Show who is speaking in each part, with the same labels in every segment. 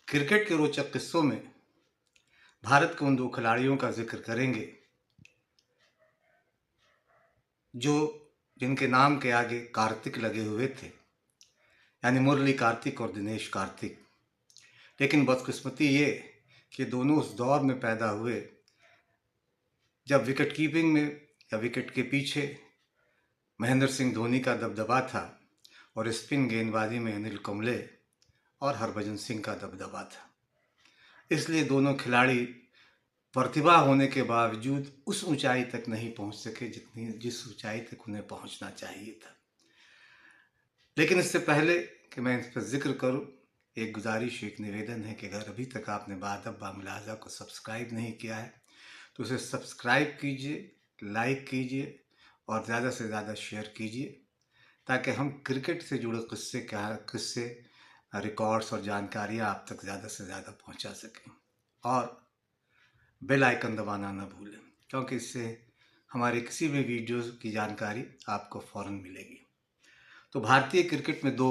Speaker 1: Cricket के रोचक किस्सों में भारत के उन दो खिलाड़ियों का जिक्र करेंगे जो जिनके नाम के आगे कार्तिक लगे हुए थे, यानी मुरली कार्तिक और दिनेश कार्तिक। लेकिन बदकिस्मती ये कि दोनों उस दौर में पैदा हुए जब विकेट कीपिंग में या विकेट के पीछे महेंद्र सिंह धोनी का दबदबा था और स्पिन गेंदबाजी में अनिल कुंबले और हरभजन सिंह का दबदबा था। इसलिए दोनों खिलाड़ी प्रतिभा होने के बावजूद उस ऊंचाई तक नहीं पहुंच सके जिस ऊंचाई तक उन्हें पहुंचना चाहिए था। लेकिन इससे पहले कि मैं इस पर जिक्र करूं, एक गुजारिश, एक निवेदन है कि अगर अभी तक आपने बाअदब बामुलाज़ा को सब्सक्राइब नहीं किया है तो उसे सब्सक्राइब कीजिए, लाइक कीजिए और ज़्यादा से ज़्यादा शेयर कीजिए, ताकि हम क्रिकेट से जुड़े किस्से रिकॉर्ड्स और जानकारियाँ आप तक ज़्यादा से ज़्यादा पहुँचा सकें। और बेल आइकन दबाना ना भूलें, क्योंकि इससे हमारे किसी भी वीडियो की जानकारी आपको फ़ौरन मिलेगी। तो भारतीय क्रिकेट में दो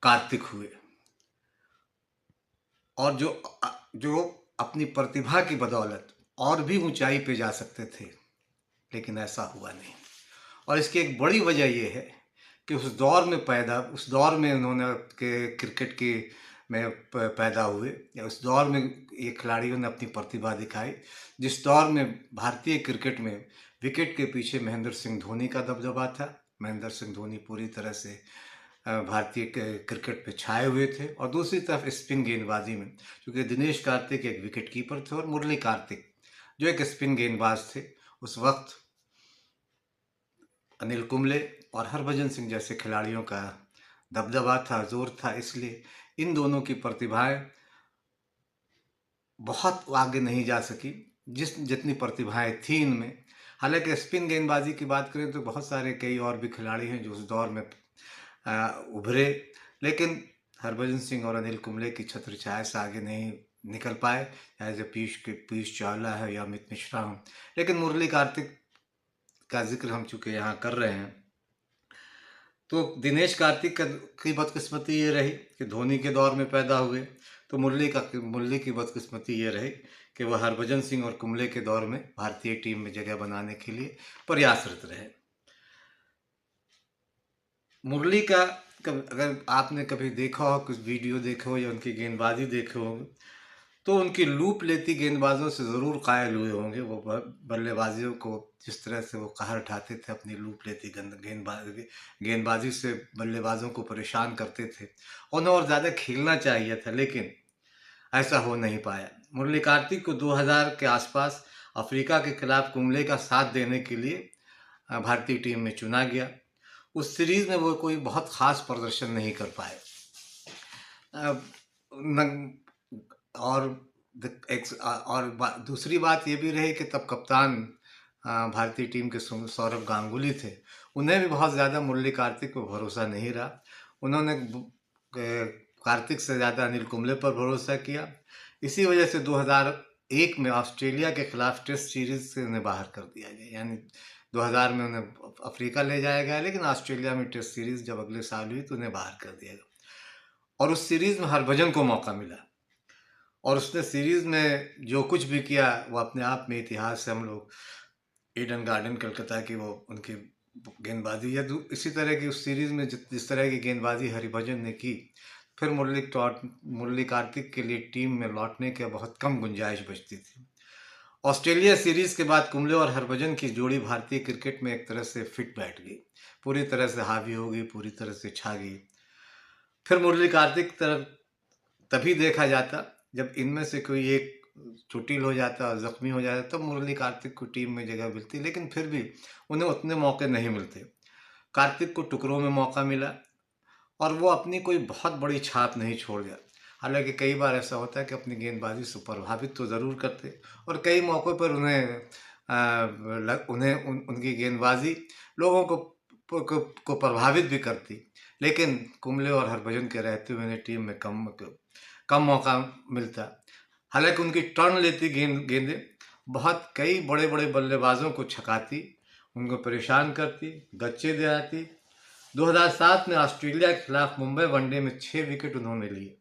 Speaker 1: कार्तिक हुए और जो अपनी प्रतिभा की बदौलत और भी ऊंचाई पे जा सकते थे, लेकिन ऐसा हुआ नहीं। और इसकी एक बड़ी वजह यह है कि उस दौर में उन्होंने क्रिकेट की में पैदा हुए, या उस दौर में ये खिलाड़ियों ने अपनी प्रतिभा दिखाई जिस दौर में भारतीय क्रिकेट में विकेट के पीछे महेंद्र सिंह धोनी का दबदबा था। महेंद्र सिंह धोनी पूरी तरह से भारतीय क्रिकेट पे छाए हुए थे, और दूसरी तरफ स्पिन गेंदबाजी में क्योंकि दिनेश कार्तिक एक विकेट कीपर थे और मुरली कार्तिक जो एक स्पिन गेंदबाज थे, उस वक्त अनिल कुंबले और हरभजन सिंह जैसे खिलाड़ियों का दबदबा था, जोर था। इसलिए इन दोनों की प्रतिभाएं बहुत आगे नहीं जा सकी जितनी प्रतिभाएं थी इनमें। हालांकि स्पिन गेंदबाजी की बात करें तो बहुत सारे कई और भी खिलाड़ी हैं जो उस दौर में उभरे, लेकिन हरभजन सिंह और अनिल कुंबले की छत्र छाया से आगे नहीं निकल पाए, चाहे पीयूष चावला है या अमित मिश्रा हो। लेकिन मुरली कार्तिक का जिक्र हम चूँकि यहाँ कर रहे हैं, तो दिनेश कार्तिक की बदकिस्मती ये रही कि धोनी के दौर में पैदा हुए, तो मुरली की बदकिस्मती ये रही कि वह हरभजन सिंह और कुंबले के दौर में भारतीय टीम में जगह बनाने के लिए प्रयासरत रहे। मुरली का अगर आपने कभी देखा हो, कुछ वीडियो देखा हो या उनकी गेंदबाजी देखे होंगे, तो उनकी लूप लेती गेंदबाजों से ज़रूर कायल हुए होंगे। वो बल्लेबाजियों को जिस तरह से वो कहर उठाते थे, अपनी लूप लेती गेंदबाजी से बल्लेबाजों को परेशान करते थे। उन्हें और ज़्यादा खेलना चाहिए था, लेकिन ऐसा हो नहीं पाया। मुरली कार्तिक को 2000 के आसपास अफ्रीका के खिलाफ कुंबले का साथ देने के लिए भारतीय टीम में चुना गया। उस सीरीज़ में वो कोई बहुत ख़ास प्रदर्शन नहीं कर पाए। दूसरी बात ये भी रही कि तब कप्तान भारतीय टीम के सौरव गांगुली थे। उन्हें भी बहुत ज़्यादा मुरली कार्तिक पर भरोसा नहीं रहा। उन्होंने कार्तिक से ज़्यादा अनिल कुंबले पर भरोसा किया। इसी वजह से 2001 में ऑस्ट्रेलिया के खिलाफ टेस्ट सीरीज से उन्हें बाहर कर दिया गया। यानी 2000 में उन्हें अफ्रीका ले जाया गया, लेकिन ऑस्ट्रेलिया में टेस्ट सीरीज जब अगले साल हुई तो उन्हें बाहर कर दिया गया। और उस सीरीज़ में हरभजन को मौका मिला और उसने सीरीज़ में जो कुछ भी किया वो अपने आप में इतिहास से हम लोग ईडन गार्डन कलकत्ता की वो उनकी गेंदबाजी या इसी तरह की उस सीरीज़ में जिस तरह की गेंदबाजी हरभजन ने की, फिर मुरली कार्तिक के लिए टीम में लौटने के बहुत कम गुंजाइश बचती थी। ऑस्ट्रेलिया सीरीज़ के बाद कुंबले और हरभजन की जोड़ी भारतीय क्रिकेट में एक तरह से फिट बैठ गई, पूरी तरह से हावी हो गई, पूरी तरह से छा गई। फिर मुरली कार्तिक तरफ तभी देखा जाता जब इनमें से कोई एक चोटिल हो जाता और ज़ख्मी हो जाता, तब मुरली कार्तिक को टीम में जगह मिलती, लेकिन फिर भी उन्हें उतने मौके नहीं मिलते। कार्तिक को टुकड़ों में मौका मिला और वो अपनी कोई बहुत बड़ी छाप नहीं छोड़ गया। हालांकि कई बार ऐसा होता है कि अपनी गेंदबाजी से प्रभावित तो ज़रूर करते और कई मौक़ों पर उनकी गेंदबाजी लोगों को प्रभावित भी करती, लेकिन कुंबले और हरभजन के रहते हुए उन्हें टीम में कम मौका मिलता। हालांकि उनकी टर्न लेती गेंदें बहुत कई बड़े बड़े बल्लेबाजों को छकाती, उनको परेशान करती, गच्चे दे आती। 2007 में ऑस्ट्रेलिया के खिलाफ मुंबई वनडे में 6 विकेट उन्होंने लिए।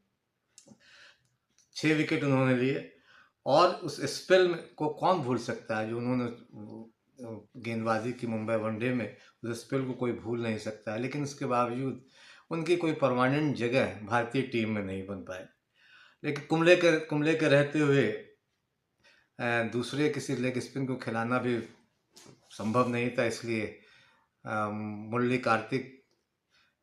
Speaker 1: 6 विकेट उन्होंने लिए। और उस स्पेल में को कौन भूल सकता है जो उन्होंने गेंदबाजी की मुंबई वनडे में, उस स्पेल को कोई भूल नहीं सकता है। लेकिन उसके बावजूद उनकी कोई परमानेंट जगह भारतीय टीम में नहीं बन पाए। लेकिन कुंबले के रहते हुए दूसरे किसी लेग स्पिन को खिलाना भी संभव नहीं था, इसलिए मुरली कार्तिक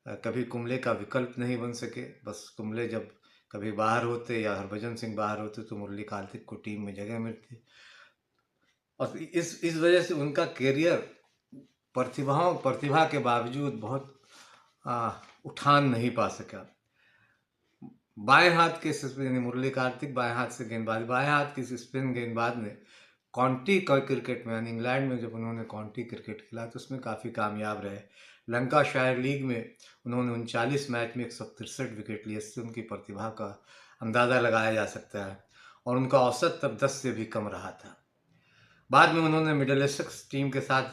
Speaker 1: कभी कुंबले का विकल्प नहीं बन सके। बस कुंबले जब कभी बाहर होते या हरभजन सिंह बाहर होते तो मुरली कार्तिक को टीम में जगह मिलती। और इस वजह से उनका कैरियर प्रतिभा के बावजूद बहुत उठान नहीं पा सका। बाएं हाथ के स्पिन मुरली कार्तिक बाएं हाथ से गेंदबाज, बाएं हाथ की स्पिन गेंदबाज ने काउंटी क्रिकेट में, यानी इंग्लैंड में जब उन्होंने काउंटी क्रिकेट खेला तो उसमें काफ़ी कामयाब रहे। लंकाशायर लीग में उन्होंने 39 मैच में 163 विकेट लिए। इससे उनकी प्रतिभा का अंदाज़ा लगाया जा सकता है। और उनका औसत तब 10 से भी कम रहा था। बाद में उन्होंने मिडिलसेक्स टीम के साथ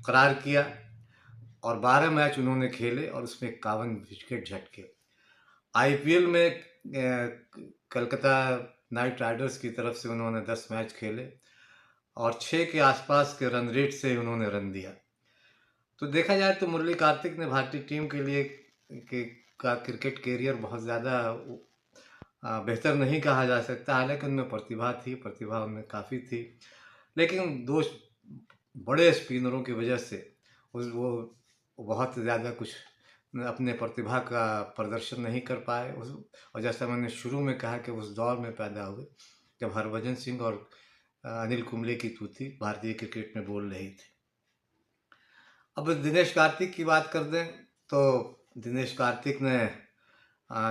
Speaker 1: करार किया और 12 मैच उन्होंने खेले और उसमें 51 विकेट झटके। आईपीएल में कलकत्ता नाइट राइडर्स की तरफ से उन्होंने 10 मैच खेले और 6 के आसपास के रन रेट से उन्होंने रन दिया। तो देखा जाए तो मुरली कार्तिक ने भारतीय टीम के लिए का क्रिकेट कैरियर बहुत ज़्यादा बेहतर नहीं कहा जा सकता। हालांकि उनमें प्रतिभा उनमें काफ़ी थी। लेकिन दो बड़े स्पिनरों की वजह से वो बहुत ज़्यादा कुछ अपने प्रतिभा का प्रदर्शन नहीं कर पाए। और जैसा मैंने शुरू में कहा कि उस दौर में पैदा हुए जब हरभजन सिंह और अनिल कुंबले की तूती भारतीय क्रिकेट में बोल रही थी। अब दिनेश कार्तिक की बात कर दें तो दिनेश कार्तिक ने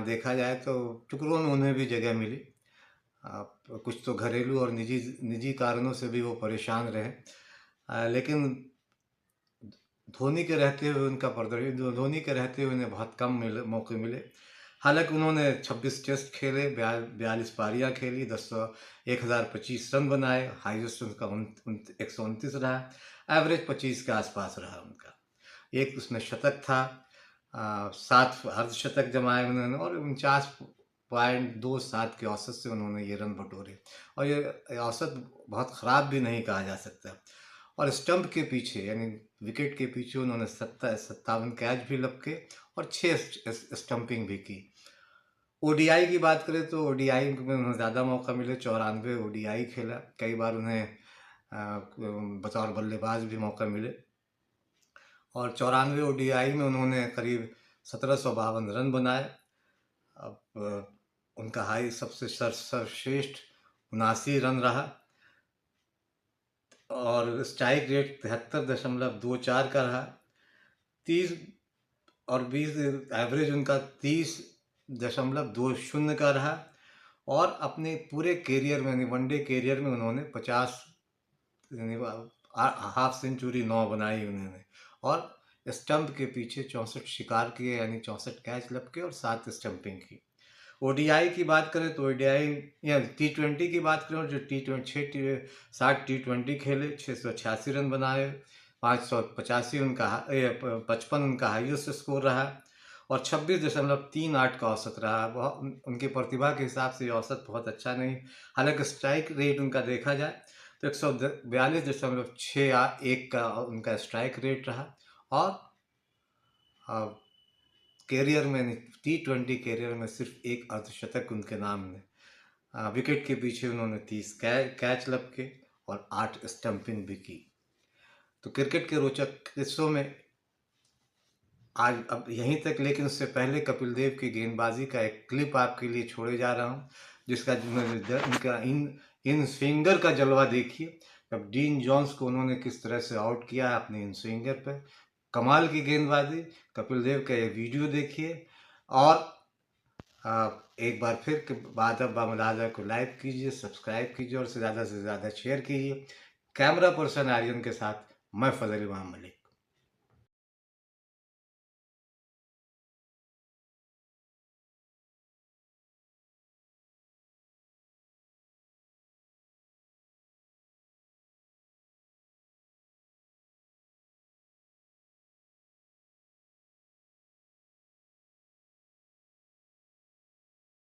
Speaker 1: देखा जाए तो टुकड़ों में उन्हें भी जगह मिली। कुछ तो घरेलू और निजी कारणों से भी वो परेशान रहे। लेकिन धोनी के रहते हुए उन्हें बहुत कम मौके मिले। हालांकि उन्होंने 26 टेस्ट खेले, 42 पारियाँ खेली, 1025 रन बनाए। हाईएस्ट उनका 129 रहा। एवरेज 25 के आसपास रहा उनका। एक उसमें शतक था, 7 अर्धशतक जमाए उन्होंने और 49.27 के औसत से उन्होंने ये रन बटोरे। और ये औसत बहुत ख़राब भी नहीं कहा जा सकता। और स्टंप के पीछे यानी विकेट के पीछे उन्होंने 57 कैच भी लपके और 6 स्टंपिंग भी की। ओडीआई की बात करें तो ओडीआई में उन्हें ज़्यादा मौका मिले, 94 ओडीआई खेला। कई बार उन्हें बतौर बल्लेबाज भी मौका मिले और 94 ओडीआई में उन्होंने करीब 1752 रन बनाए। अब उनका हाई सबसे सर्वश्रेष्ठ 79 रन रहा और स्ट्राइक रेट 73.24 का रहा। 30 और 20 एवरेज उनका 30.20 का रहा। और अपने पूरे कैरियर में यानी वनडे कैरियर में उन्होंने 50 यानी हाफ सेंचुरी 9 बनाई उन्होंने। और स्टंप के पीछे 64 शिकार किए यानी 64 कैच लपके और 7 स्टंपिंग की। ओडीआई की बात करें तो ओडीआई या T20 की बात करें जो T20 60 T20 खेले, 686 रन बनाए, 585 उनका 55 उनका हाईएस्ट स्कोर रहा और 26.38 का औसत रहा। उनकी प्रतिभा के हिसाब से औसत बहुत अच्छा नहीं। हालांकि स्ट्राइक रेट उनका देखा जाए तो 142.61 का उनका स्ट्राइक रेट रहा। और कैरियर में T20 कैरियर में सिर्फ एक अर्धशतक उनके नाम में। विकेट के पीछे उन्होंने 30 कैच लपके और 8 स्टंपिंग भी की। तो क्रिकेट के रोचक किस्सों में आज अब यहीं तक। लेकिन उससे पहले कपिल देव की गेंदबाजी का एक क्लिप आपके लिए छोड़े जा रहा हूँ जिसका उनका इन स्विंगर का जलवा देखिए। अब डीन जोन्स को उन्होंने किस तरह से आउट किया है अपने इन स्विंगर पर। कमाल की गेंदबाजी। कपिल देव का ये वीडियो देखिए और एक बार फिर बादब बामलाजा को लाइक कीजिए, सब्सक्राइब कीजिए और से ज़्यादा शेयर कीजिए। कैमरा पर्सन आर्यन के साथ मैं फजल इमाम मलिक।